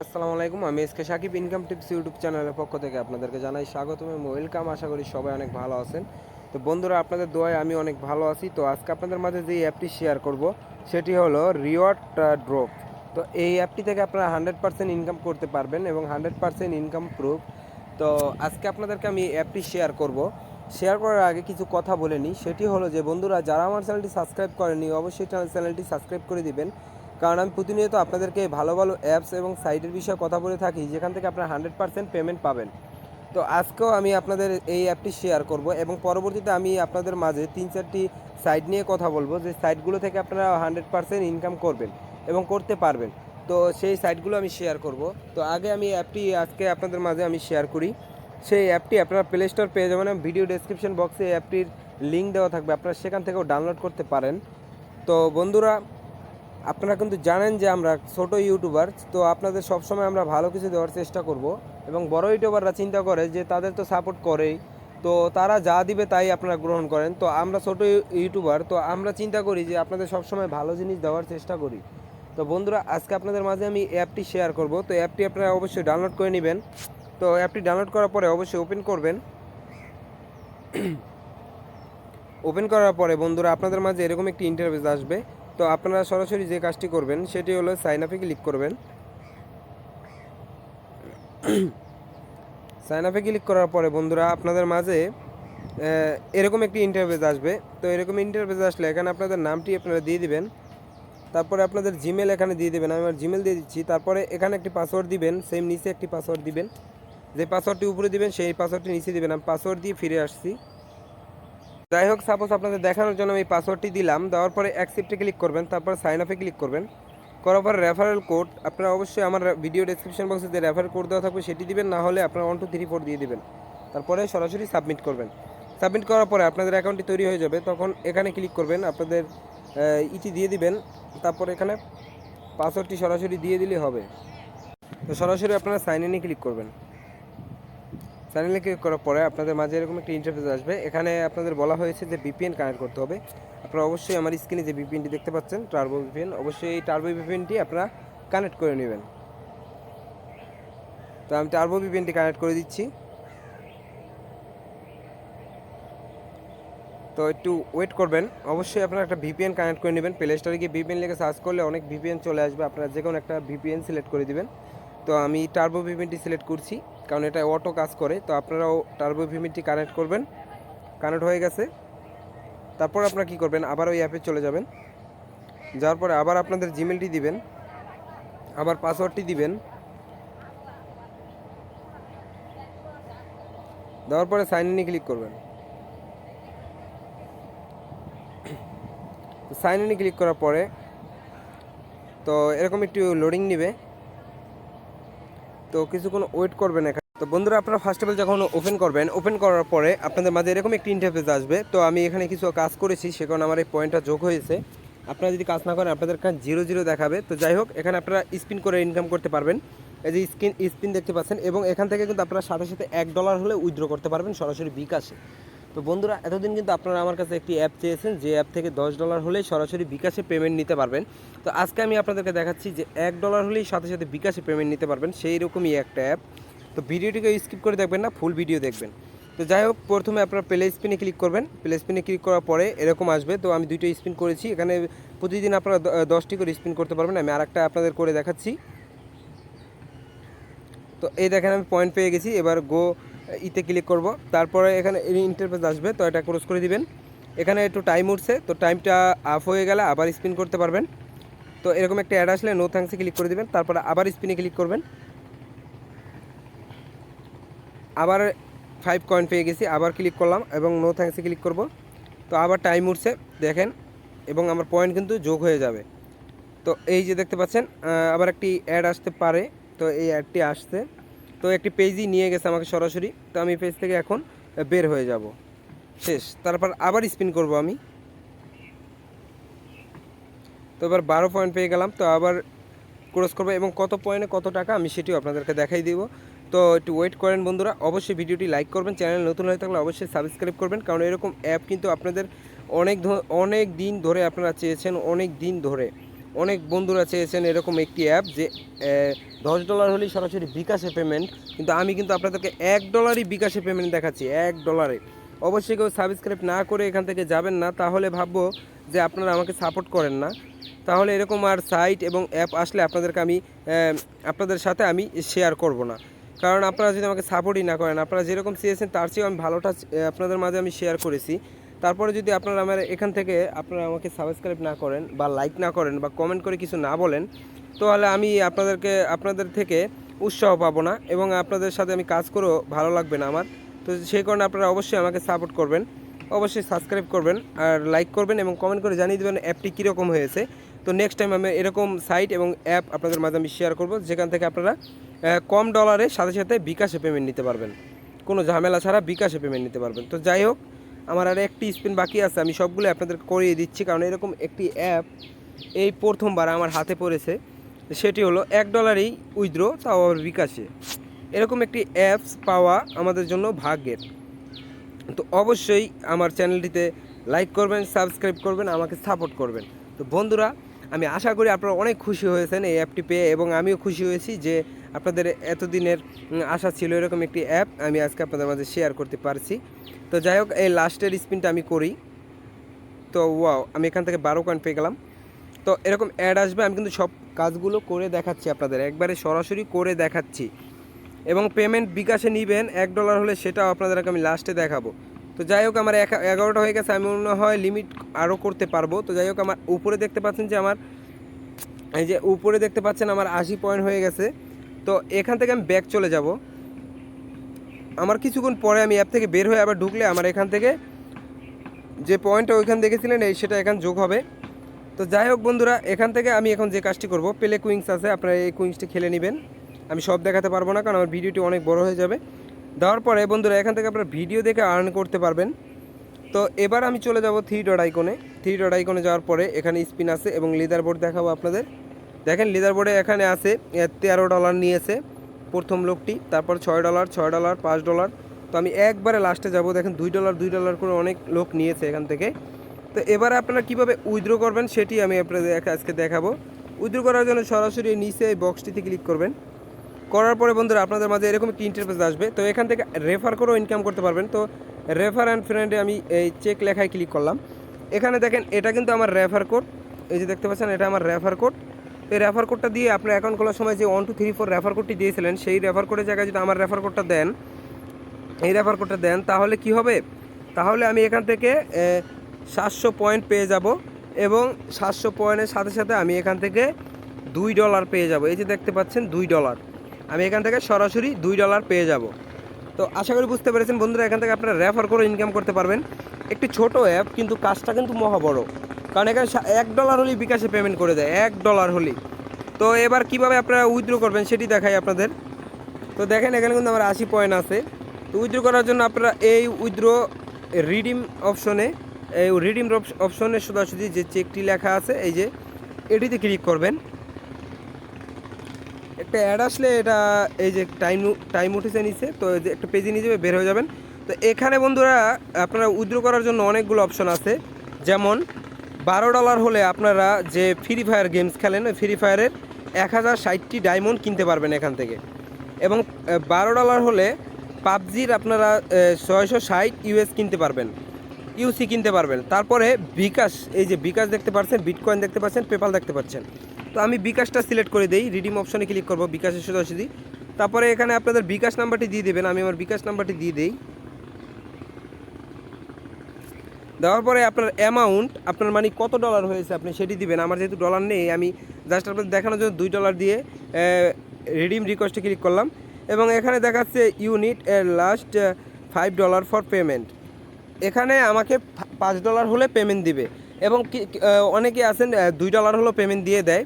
আসসালামু আলাইকুম, আমি SK Sakib income tips YouTube চ্যানেলের পক্ষ থেকে আপনাদেরকে জানাই স্বাগতম এবং ওয়েলকাম। আশা করি সবাই অনেক ভালো আছেন। তো বন্ধুরা, আপনাদের দোয়ায় আমি অনেক ভালো আছি। তো আজকে আপনাদের মাঝে যে অ্যাপটি শেয়ার করব সেটি হলো রিওয়ার্ড ড্রপ। তো এই অ্যাপটি থেকে আপনারা 100% ইনকাম করতে পারবেন এবং 100% ইনকাম প্রুফ। তো আজকে আপনাদেরকে আমি অ্যাপটি শেয়ার করব। শেয়ার করার আগে কিছু কথা বলে নিই, সেটি হলো যে বন্ধুরা, যারা আমার চ্যানেলটি সাবস্ক্রাইব করেনি অবশ্যই চ্যানেলটি সাবস্ক্রাইব করে দিবেন। কারণ আমি প্রতিনিয়ত আপনাদেরকে ভালো ভালো অ্যাপস এবং সাইটের বিষয়ে কথা বলে থাকি, যেখান থেকে আপনারা 100% পেমেন্ট পাবেন। তো আজকেও আমি আপনাদের এই অ্যাপটি শেয়ার করব এবং পরবর্তীতে আমি আপনাদের মাঝে 3-4টি সাইট নিয়ে কথা বলবো, যে সাইটগুলো থেকে আপনারা 100% ইনকাম করবেন এবং করতে পারবেন। তো সেই সাইটগুলো আমি শেয়ার করব। তো আগে আমি অ্যাপটি আজকে আপনাদের মাঝে আমি শেয়ার করি। সেই অ্যাপটি আপনারা প্লে স্টোর পেয়ে যাবেন। ভিডিও ডেসক্রিপশন বক্সে অ্যাপটির লিঙ্ক দেওয়া থাকবে, আপনারা সেখান থেকেও ডাউনলোড করতে পারেন। তো বন্ধুরা, আপনারা কিন্তু জানেন যে আমরা ছোট ইউটিউবার, তো আপনাদের সবসময় আমরা ভালো কিছু দেওয়ার চেষ্টা করব। এবং বড় ইউটিউবাররা চিন্তা করে যে তাদের তো সাপোর্ট করেই, তো তারা যা দিবে তাই আপনারা গ্রহণ করেন। তো আমরা ছোট ইউটিউবার, তো আমরা চিন্তা করি যে আপনাদের সবসময় ভালো জিনিস দেওয়ার চেষ্টা করি। তো বন্ধুরা, আজকে আপনাদের মাঝে আমি অ্যাপটি শেয়ার করব। তো অ্যাপটি আপনারা অবশ্যই ডাউনলোড করে নেবেন। তো অ্যাপটি ডাউনলোড করার পরে অবশ্যই ওপেন করবেন। ওপেন করার পরে বন্ধুরা, আপনাদের মাঝে এরকম একটি ইন্টারফেস আসবে। তো আপনারা সরাসরি যে কাজটি করবেন সেটি হলো সাইন আপে ক্লিক করবেন। সাইন আপে ক্লিক করার পরে বন্ধুরা, আপনাদের মাঝে এরকম একটি ইন্টারফেস আসবে। তো এরকম ইন্টারফেস আসলে এখানে আপনাদের নামটি আপনারা দিয়ে দিবেন। তারপরে আপনাদের জিমেল এখানে দিয়ে দেবেন। আমি আমার জিমেল দিয়ে দিচ্ছি। তারপরে এখানে একটি পাসওয়ার্ড দিবেন, সেম নিচে একটি পাসওয়ার্ড দিবেন। যে পাসওয়ার্ডটি উপরে দিবেন সেই পাসওয়ার্ডটি নিচে দিবেন। আমি পাসওয়ার্ড দিয়ে ফিরে আসছি। যাই হোক, সাপোজ আপনাদের দেখানোর জন্য আমি পাসওয়ার্ডটি দিলাম। দেওয়ার পরে অ্যাকসেপ্টে ক্লিক করবেন, তারপর সাইন আপে ক্লিক করবেন। করার পর রেফারেল কোড আপনারা অবশ্যই আমার ভিডিও ডেসক্রিপশন বক্সে যে রেফারেল কোড দেওয়া থাকবে সেটি দিবেন, না হলে আপনারা 1234 দিয়ে দিবেন। তারপরে সরাসরি সাবমিট করবেন। সাবমিট করার পরে আপনাদের অ্যাকাউন্টটি তৈরি হয়ে যাবে। তখন এখানে ক্লিক করবেন, আপনাদের ইটি দিয়ে দিবেন। তারপর এখানে পাসওয়ার্ডটি সরাসরি দিয়ে দিলেই হবে। তো সরাসরি আপনারা সাইন ইনে ক্লিক করবেন। সাইন ইনে ক্লিক করার পরে আপনাদের মাঝে এরকম একটা ইন্টারফেস আসবে। এখানে আপনাদের বলা হয়েছে যে ভিপিএন কানেক্ট করতে হবে। আপনারা অবশ্যই আমার স্ক্রিনে যে ভিপিএনটি দেখতে পাচ্ছেন, টার্বো ভিপিএন, অবশ্যই এই টার্বো ভিপিএনটি আপনারা কানেক্ট করে নেবেন। তো আমি টার্বো ভিপিএনটি কানেক্ট করে দিচ্ছি। তো একটু ওয়েট করবেন। অবশ্যই আপনারা একটা ভিপিএন কানেক্ট করে নেবেন। প্লে স্টোরে গিয়ে ভিপিএন লিখে সার্চ করলে অনেক ভিপিএন চলে আসবে, আপনারা যে কোনো একটা ভিপিএন সিলেক্ট করে দিবেন। তো আমি টার্বো ভিপিএনটি সিলেক্ট করছি, কারণ এটা অটো কাজ করে। তো আপনারাও টার্বো ভিপিএনটি কানেক্ট করবেন। কানেক্ট হয়ে গেছে। তারপর আপনারা কী করবেন, আবার ওই অ্যাপে চলে যাবেন। যাওয়ার পরে আবার আপনাদের জিমেলটি দিবেন, আবার পাসওয়ার্ডটি দিবেন। দেওয়ার পরে সাইন ইনে ক্লিক করবেন। তো সাইন ইনে ক্লিক করার পরে তো এরকম একটু লোডিং নেবে। তো কিছুক্ষণ ওয়েট করবেন এখানে। তো বন্ধুরা, আপনারা ফার্স্ট অফ অল যখন ওপেন করবেন, ওপেন করার পরে আপনাদের মাঝে এরকম একটি ইন্টারফেস আসবে। তো আমি এখানে কিছু কাজ করেছি, সে কারণে আমার এই পয়েন্টটা যোগ হয়েছে। আপনারা যদি কাজ না করেন আপনাদের কাছে 0 দেখাবে। তো যাই হোক, এখানে আপনারা স্পিন করে ইনকাম করতে পারবেন। এই যে স্পিন দেখতে পাচ্ছেন, এবং এখান থেকে কিন্তু আপনারা সাথে সাথে $1 হলে উইথড্র করতে পারবেন সরাসরি বিকাশে। তো বন্ধুরা, এতদিন কিন্তু আপনারা আমার কাছে একটি অ্যাপ চেয়েছেন, যে অ্যাপ থেকে $10 হলেই সরাসরি বিকাশে পেমেন্ট নিতে পারবেন। তো আজকে আমি আপনাদেরকে দেখাচ্ছি যে $1 হলেই সাথে সাথে বিকাশে পেমেন্ট নিতে পারবেন, সেই রকমই একটা অ্যাপ। তো ভিডিওটিকে স্কিপ করে দেখবেন না, ফুল ভিডিও দেখবেন। তো যাই হোক, প্রথমে আপনারা প্লে স্পিনে ক্লিক করবেন। প্লে স্পিনে ক্লিক করার পরে এরকম আসবে। তো আমি 2টো স্পিন করেছি। এখানে প্রতিদিন আপনারা 10টি করে স্পিন করতে পারবেন। আমি আরেকটা আপনাদের করে দেখাচ্ছি। তো এই দেখেন, আমি পয়েন্ট পেয়ে গেছি। এবার গো ইতে ক্লিক করব। তারপরে এখানে ইন্টারফেস আসবে, তো এটা ক্লোজ করে দিবেন। এখানে একটু টাইম উঠছে, তো টাইমটা আপ হয়ে গেলে আবার স্পিন করতে পারবেন। তো এরকম একটা অ্যাড আসলে নো থ্যাঙ্কসে ক্লিক করে দিবেন। তারপরে আবার স্পিনে ক্লিক করবেন। আবার 5 কয়েন পেয়ে গেছি, আবার ক্লিক করলাম এবং নো থ্যাঙ্কসে ক্লিক করব। তো আবার টাইম উঠছে দেখেন, এবং আমার পয়েন্ট কিন্তু যোগ হয়ে যাবে। তো এই যে দেখতে পাচ্ছেন, আবার একটি অ্যাড আসতে পারে। তো এই অ্যাডটি আসছে, তো একটি পেজই নিয়ে গেছে আমাকে সরাসরি। তো আমি পেজ থেকে এখন বের হয়ে যাব, শেষ। তারপর আবার স্পিন করব আমি। তো এবার 12 পয়েন্ট পেয়ে গেলাম। তো আবার ক্রস করবো এবং কত পয়েন্টে কত টাকা আমি সেটিও আপনাদেরকে দেখাই দিব। তো একটু ওয়েট করেন বন্ধুরা। অবশ্যই ভিডিওটি লাইক করবেন, চ্যানেল নতুন হয়ে থাকলে অবশ্যই সাবস্ক্রাইব করবেন, কারণ এরকম অ্যাপ কিন্তু আপনাদের অনেক দিন ধরে আপনারা চেয়েছেন, অনেক দিন ধরে। অনেক বন্ধুরা চেয়েছেন এরকম একটি অ্যাপ যে $10 হলেই সরাসরি বিকাশে পেমেন্ট, কিন্তু আমি কিন্তু আপনাদেরকে $1 বিকাশে পেমেন্ট দেখাচ্ছি, $1। অবশ্যই কেউ সাবস্ক্রাইব না করে এখান থেকে যাবেন না, তাহলে ভাববো যে আপনারা আমাকে সাপোর্ট করেন না। তাহলে এরকম আর সাইট এবং অ্যাপ আসলে আপনাদেরকে আমি আপনাদের সাথে আমি শেয়ার করব না। কারণ আপনারা যদি আমাকে সাপোর্টই না করেন, আপনারা যেরকম চেয়েছেন তার চেয়েও আমি ভালোটা আপনাদের মাঝে আমি শেয়ার করেছি, তারপরে যদি আপনারা আমার এখান থেকে আপনারা আমাকে সাবস্ক্রাইব না করেন বা লাইক না করেন বা কমেন্ট করে কিছু না বলেন, তাহলে আমি আপনাদের থেকে উৎসাহ পাবো না এবং আপনাদের সাথে আমি কাজ করেও ভালো লাগবে না আমার। তো সেই কারণে আপনারা অবশ্যই আমাকে সাপোর্ট করবেন, অবশ্যই সাবস্ক্রাইব করবেন আর লাইক করবেন এবং কমেন্ট করে জানিয়ে দেবেন অ্যাপটি কীরকম হয়েছে। তো নেক্সট টাইম আমি এরকম সাইট এবং অ্যাপ আপনাদের মাঝে আমি শেয়ার করব, যেখান থেকে আপনারা কম ডলারের সাথে সাথে বিকাশে পেমেন্ট নিতে পারবেন, কোনো ঝামেলা ছাড়া বিকাশে পেমেন্ট নিতে পারবেন। তো যাই হোক, আমার আর একটি স্পিন বাকি আছে, আমি সবগুলো আপনাদের করিয়ে দিচ্ছি, কারণ এরকম একটি অ্যাপ এই প্রথমবার আমার হাতে পড়েছে। সেটি হলো $1 উইথড্র, তাও আবার বিকাশে। এরকম একটি অ্যাপস পাওয়া আমাদের জন্য ভাগ্যের। তো অবশ্যই আমার চ্যানেলটিতে লাইক করবেন, সাবস্ক্রাইব করবেন, আমাকে সাপোর্ট করবেন। তো বন্ধুরা, আমি আশা করি আপনারা অনেক খুশি হয়েছেন এই অ্যাপটি পেয়ে, এবং আমিও খুশি হয়েছি যে আপনাদের এতদিনের আশা ছিল এরকম একটি অ্যাপ আমি আজকে আপনাদের মাঝে শেয়ার করতে পারছি। তো যাই হোক, এই লাস্টের স্পিনটা আমি করি। তো ওয়াও, আমি এখান থেকে 12 কয়েন পেয়ে গেলাম। তো এরকম অ্যাড আসবে, আমি কিন্তু সব কাজগুলো করে দেখাচ্ছি আপনাদের, একবারে সরাসরি করে দেখাচ্ছি। এবং পেমেন্ট বিকাশে নেবেন $1 হলে, সেটাও আপনাদেরকে আমি লাস্টে দেখাবো। তো যাই হোক, আমার 11টা হয়ে গেছে, আমি মনে হয় লিমিট আরও করতে পারবো। তো যাই হোক, আমার উপরে দেখতে পাচ্ছেন যে এই যে উপরে দেখতে পাচ্ছেন আমার 80 পয়েন্ট হয়ে গেছে। তো এখান থেকে আমি ব্যাক চলে যাব। আমার কিছুক্ষণ পরে আমি অ্যাপ থেকে বের হয়ে আবার ঢুকলে আমার এখান থেকে যে পয়েন্টটা ওইখান দেখেছিলেন সেটা এখান যোগ হবে। তো যাই হোক বন্ধুরা, এখান থেকে আমি এখন যে কাজটি করব, প্লে কুইন্স আছে, আপনারা এই কুইন্সটি খেলে নেবেন। আমি সব দেখাতে পারবো না, কারণ আমার ভিডিওটি অনেক বড় হয়ে যাবে। দেওয়ার পরে বন্ধুরা, এখান থেকে আপনারা ভিডিও দেখে আর্ন করতে পারবেন। তো এবার আমি চলে যাব থ্রি ডট আইকনে যাওয়ার পরে এখানে স্পিন আছে এবং লিডার বোর্ড দেখাবো আপনাদের। দেখেন লিডার বোর্ডে এখানে আছে $13 নিয়েছে প্রথম লোকটি, তারপর $6, $5। তো আমি একবারে লাস্টে যাব, দেখেন $2 করে অনেক লোক নিয়েছে এখান থেকে। তো এবারে আপনারা কীভাবে উইথড্র করবেন সেটি আমি আপনাদের আজকে দেখাবো। উইথড্র করার জন্য সরাসরি নিচে এই বক্সটিতে ক্লিক করবেন। করার পরে বন্ধুরা, আপনাদের মাঝে এরকম একটি ইন্টারফেস আসবে। তো এখান থেকে রেফার করেও ইনকাম করতে পারবেন। তো রেফার অ্যান্ড ফ্রেন্ডে আমি এই চেক লেখায় ক্লিক করলাম। এখানে দেখেন এটা কিন্তু আমার রেফার কোড, এই যে দেখতে পাচ্ছেন এটা আমার রেফার কোড। এই রেফার কোডটা দিয়ে আপনার অ্যাকাউন্ট খোলার সময় যে 1 2 3 4 রেফার কোডটি দিয়েছিলেন, সেই রেফার কোডের জায়গায় যদি আমার রেফার কোডটা দেন, এই রেফার কোডটা দেন, তাহলে কি হবে, তাহলে আমি এখান থেকে 700 পয়েন্ট পেয়ে যাব এবং 700 পয়েন্টের সাথে সাথে আমি এখান থেকে $2 পেয়ে যাব। এই যে দেখতে পাচ্ছেন $2, আমি এখান থেকে সরাসরি $2 পেয়ে যাব। তো আশা করি বুঝতে পেরেছেন বন্ধুরা, এখান থেকে আপনারা রেফার করে ইনকাম করতে পারবেন। একটি ছোট অ্যাপ, কিন্তু কাজটা কিন্তু মহা বড়, কারণ এখানে $1 হলেই বিকাশে পেমেন্ট করে দেয়, $1 হলেই। তো এবার কিভাবে আপনারা উইথড্র করবেন সেটি দেখাই আপনাদের। তো দেখেন এখানে কিন্তু আমার 80 পয়েন্ট আছে। তো উইথড্র করার জন্য আপনারা এই উইথড্র রিডিম অপশনে সোজাসুজি যে চেকটি লেখা আছে, এই যে এটিতে ক্লিক করবেন। একটা অ্যাড আসলে এটা এই যে টাইম উঠেছে নিচে, তো এই যে একটা পেজে নিয়ে যাবে, বের হয়ে যাবেন। তো এখানে বন্ধুরা আপনারা উইথড্র করার জন্য অনেকগুলো অপশন আছে, যেমন $12 হলে আপনারা যে ফ্রি ফায়ার গেমস খেলেন, ওই ফ্রি ফায়ারের 1060টি ডায়মন্ড কিনতে পারবেন এখান থেকে। এবং $12 হলে পাবজির আপনারা 660 ইউএস কিনতে পারবেন, ইউসি কিনতে পারবেন। তারপরে বিকাশ, এই যে বিকাশ দেখতে পাচ্ছেন, বিটকয়েন দেখতে পাচ্ছেন, পেপাল দেখতে পাচ্ছেন। তো আমি বিকাশটা সিলেক্ট করে দিই, রিডিম অপশনে ক্লিক করব, বিকাশের সোজাসুজি। তারপরে এখানে আপনাদের বিকাশ নাম্বারটি দিয়ে দেবেন, আমি আমার বিকাশ নাম্বারটি দিয়ে দিই। দেওয়ার পরে আপনার অ্যামাউন্ট, আপনার মানে কত ডলার হয়েছে আপনি সেটি দিবেন। আমার যেহেতু ডলার নেই, আমি জাস্ট আপনাদের দেখানোর জন্য $2 দিয়ে রিডিম রিকোয়েস্টে ক্লিক করলাম। এবং এখানে দেখাচ্ছে ইউনিট লাস্ট $5 ফর পেমেন্ট। এখানে আমাকে $5 হলে পেমেন্ট দিবে, এবং অনেকে আছেন $2 হলেও পেমেন্ট দিয়ে দেয়।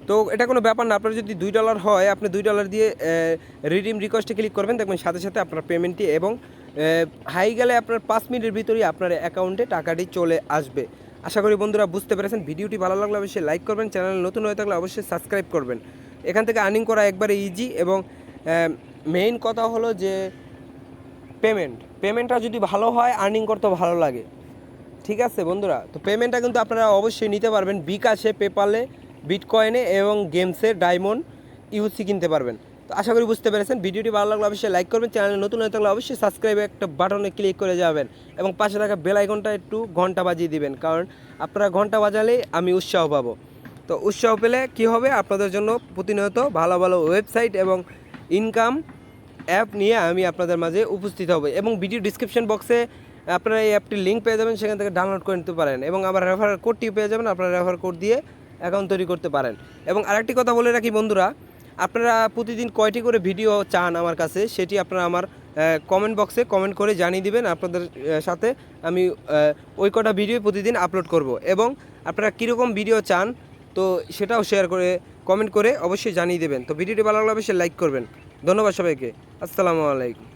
তো এটা কোনো ব্যাপার না, আপনার যদি $2 হয়, আপনি $2 দিয়ে রিডিম রিকোয়েস্টে ক্লিক করবেন, দেখবেন সাথে সাথে আপনার পেমেন্টটি এবং হাই গেলে আপনার 5 মিনিটের ভিতরেই আপনার অ্যাকাউন্টে টাকাটি চলে আসবে। আশা করি বন্ধুরা বুঝতে পেরেছেন। ভিডিওটি ভালো লাগলে অবশ্যই লাইক করবেন, চ্যানেল নতুন হয়ে থাকলে অবশ্যই সাবস্ক্রাইব করবেন। এখান থেকে আর্নিং করা একবারে ইজি, এবং মেইন কথা হলো যে পেমেন্টটা যদি ভালো হয়, আর্নিং করতে ভালো লাগে। ঠিক আছে বন্ধুরা, তো পেমেন্টটা কিন্তু আপনারা অবশ্যই নিতে পারবেন বিকাশে, পেপালে বিটকয়েনে এবং গেমসে ডায়মন্ড ইউসি কিনতে পারবেন। তো আশা করি বুঝতে পেরেছেন। ভিডিওটি ভালো লাগলে অবশ্যই লাইক করবেন, চ্যানেলে নতুন হয়ে থাকলে অবশ্যই সাবস্ক্রাইবে একটা বাটনে ক্লিক করে যাবেন এবং পাশে থাকা বেল আইকনটা একটু ঘন্টা বাজিয়ে দিবেন, কারণ আপনারা ঘন্টা বাজালেই আমি উৎসাহ পাবো। তো উৎসাহ পেলে কি হবে, আপনাদের জন্য প্রতিনিয়ত ভালো ভালো ওয়েবসাইট এবং ইনকাম অ্যাপ নিয়ে আমি আপনাদের মাঝে উপস্থিত হব। এবং ভিডিও ডিসক্রিপশন বক্সে আপনারা এই অ্যাপটির লিঙ্ক পেয়ে যাবেন, সেখান থেকে ডাউনলোড করে নিতে পারেন এবং আবার রেফার কোডটি পেয়ে যাবেন, আপনারা রেফার কোড দিয়ে অ্যাকাউন্ট তৈরি করতে পারেন। এবং আরেকটি কথা বলে রাখি বন্ধুরা, আপনারা প্রতিদিন কয়টি করে ভিডিও চান আমার কাছে, সেটি আপনারা আমার কমেন্ট বক্সে কমেন্ট করে জানিয়ে দিবেন। আপনাদের সাথে আমি ওই কটা ভিডিও প্রতিদিন আপলোড করব এবং আপনারা কীরকম ভিডিও চান তো সেটাও শেয়ার করে কমেন্ট করে অবশ্যই জানিয়ে দেবেন। তো ভিডিওটি ভালো লাগলে অবশ্যই লাইক করবেন। ধন্যবাদ সবাইকে। আসসালামু আলাইকুম।